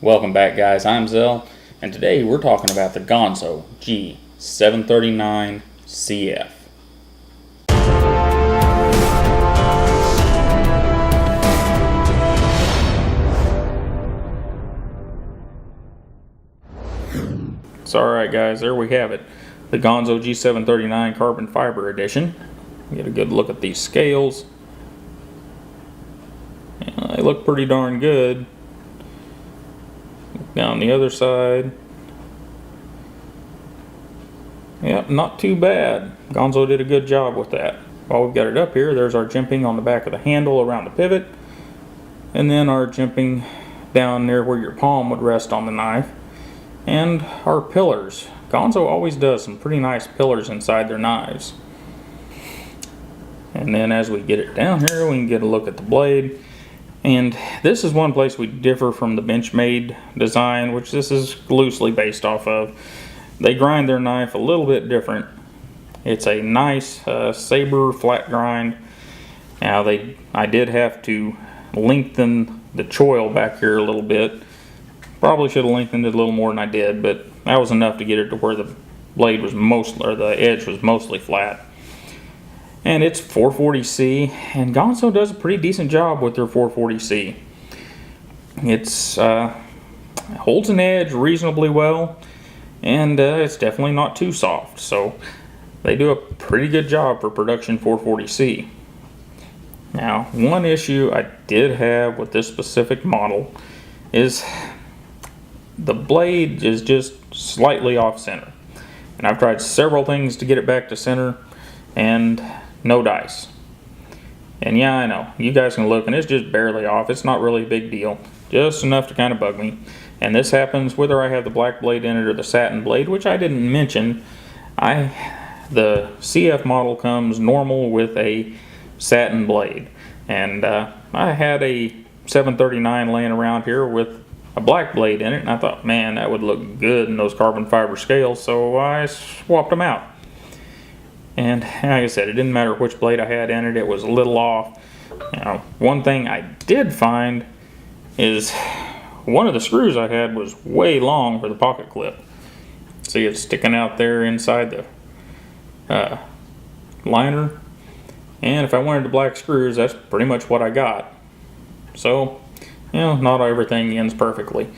Welcome back, guys. I'm Zell, and today we're talking about the Ganzo G739 CF. So alright guys, there we have it. The Ganzo G739 Carbon Fiber Edition. Get a good look at these scales. They look pretty darn good. Down the other side. Yep, not too bad. Ganzo did a good job with that. While we've got it up here, there's our jimping on the back of the handle around the pivot. And then our jimping down there where your palm would rest on the knife. And our pillars. Ganzo always does some pretty nice pillars inside their knives. And then as we get it down here, we can get a look at the blade. And this is one place we differ from the Benchmade design, which this is loosely based off of. They grind their knife a little bit different. It's a nice saber flat grind. Now I did have to lengthen the choil back here a little bit. Probably should have lengthened it a little more than I did, but that was enough to get it to where the blade was the edge was mostly flat. And it's 440C, and Ganzo does a pretty decent job with their 440C. It's holds an edge reasonably well, and it's definitely not too soft. So they do a pretty good job for production 440C. Now, one issue I did have with this specific model is the blade is just slightly off center. And I've tried several things to get it back to center, and no dice. And yeah, I know, you guys can look and it's just barely off. It's not really a big deal, just enough to kind of bug me. And this happens whether I have the black blade in it or the satin blade, which I didn't mention. The CF model comes normal with a satin blade, and I had a 739 laying around here with a black blade in it, and I thought, man, that would look good in those carbon fiber scales, so I swapped them out. And like I said, it didn't matter which blade I had in it, it was a little off. Now, one thing I did find is one of the screws I had was way long for the pocket clip. See, it's sticking out there inside the liner. And if I wanted the black screws, that's pretty much what I got. So, you know, not everything ends perfectly.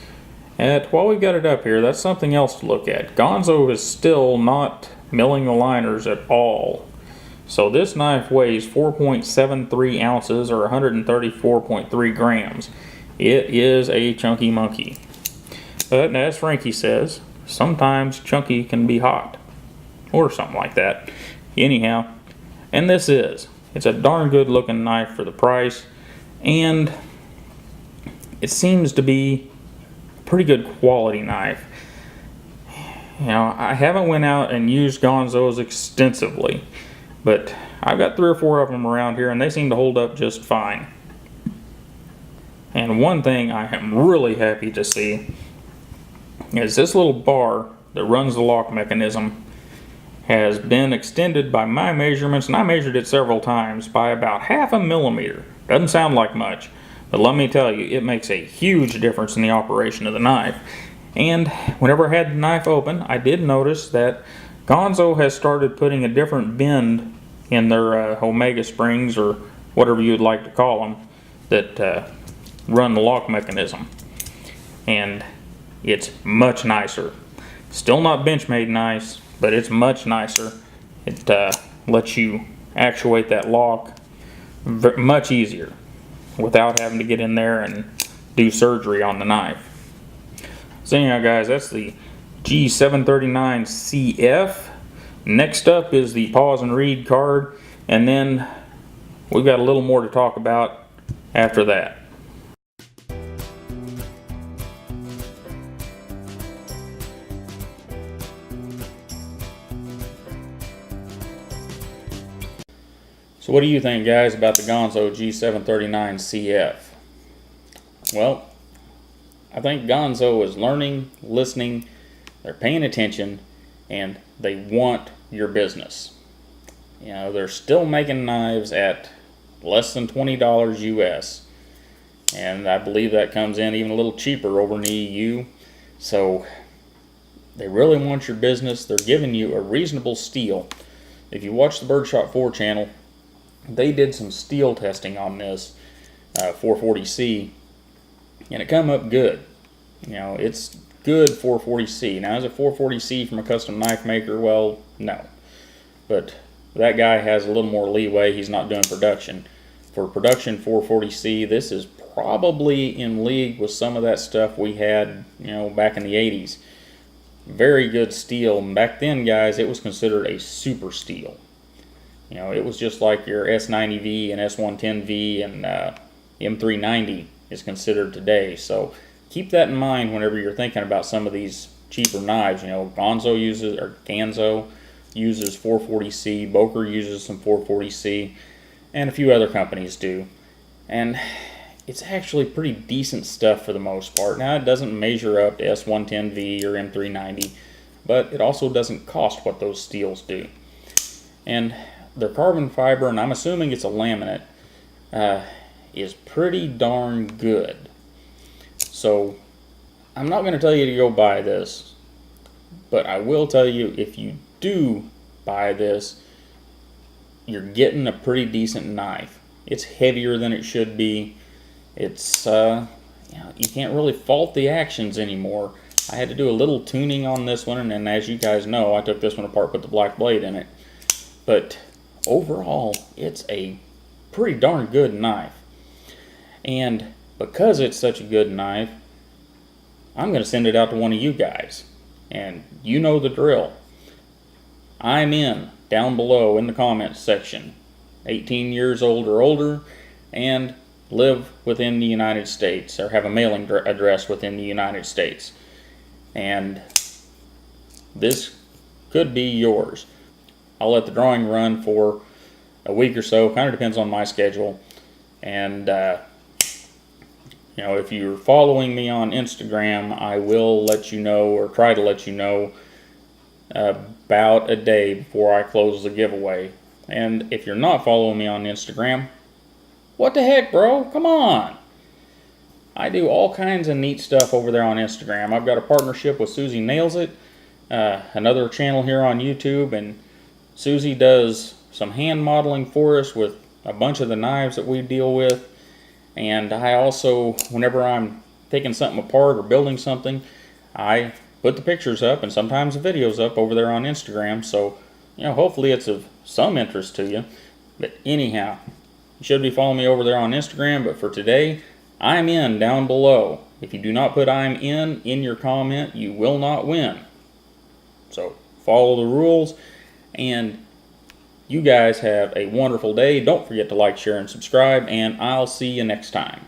And while we've got it up here, that's something else to look at. Ganzo is still not milling the liners at all. So this knife weighs 4.73 ounces or 134.3 grams. It is a chunky monkey. But as Frankie says, sometimes chunky can be hot. Or something like that. Anyhow, and it's a darn good looking knife for the price. And it seems to be a pretty good quality knife. You know, I haven't went out and used Ganzos extensively, but I've got 3 or 4 of them around here and they seem to hold up just fine. And one thing I am really happy to see is this little bar that runs the lock mechanism has been extended by my measurements, and I measured it several times, by about 0.5 millimeter. Doesn't sound like much, but let me tell you, it makes a huge difference in the operation of the knife. And whenever I had the knife open, I did notice that Ganzo has started putting a different bend in their Omega springs, or whatever you'd like to call them, that run the lock mechanism. And it's much nicer. Still not Benchmade nice, but it's much nicer. It lets you actuate that lock much easier without having to get in there and do surgery on the knife. So anyhow guys, that's the G739 CF. Next up is the pause and read card, and then we've got a little more to talk about after that. So what do you think, guys, about the Ganzo G739 CF? Well, I think Ganzo is learning, listening, they're paying attention, and they want your business. You know, they're still making knives at less than $20 US. and I believe that comes in even a little cheaper over in the EU. So they really want your business. They're giving you a reasonable steel. If you watch the Birdshot 4 channel, they did some steel testing on this 440C, and it come up good. You know, it's good 440C. Now, is it 440C from a custom knife maker? Well, no. But that guy has a little more leeway. He's not doing production. For production 440C, this is probably in league with some of that stuff we had, you know, back in the 80s. Very good steel. And back then, guys, it was considered a super steel. You know, it was just like your S90V and S110V and M390 is considered today. So keep that in mind whenever you're thinking about some of these cheaper knives. You know, Ganzo uses 440C, Boker uses some 440C, and a few other companies do. And it's actually pretty decent stuff for the most part. Now, it doesn't measure up to S110V or M390, but it also doesn't cost what those steels do. And their carbon fiber, and I'm assuming it's a laminate, is pretty darn good. So I'm not going to tell you to go buy this, but I will tell you, if you do buy this, you're getting a pretty decent knife. It's heavier than it should be. It's you know, you can't really fault the actions anymore. I had to do a little tuning on this one, and then, as you guys know, I took this one apart, put the black blade in it. But overall, it's a pretty darn good knife. And because it's such a good knife, I'm going to send it out to one of you guys. And you know the drill. I'm in down below in the comments section. 18 years old or older, and live within the United States, or have a mailing address within the United States. And this could be yours. I'll let the drawing run for a week or so. Kind of depends on my schedule. And you know, if you're following me on Instagram, I will let you know, or try to let you know, about a day before I close the giveaway. And if you're not following me on Instagram, what the heck, bro? Come on! I do all kinds of neat stuff over there on Instagram. I've got a partnership with Susie Nails It, another channel here on YouTube, and Susie does some hand modeling for us with a bunch of the knives that we deal with. And I also, whenever I'm taking something apart or building something, I put the pictures up and sometimes the videos up over there on Instagram. So, you know, hopefully it's of some interest to you. But anyhow, you should be following me over there on Instagram. But for today, I'm in down below. If you do not put I'm in your comment, you will not win. So follow the rules, and you guys have a wonderful day. Don't forget to like, share, and subscribe, and I'll see you next time.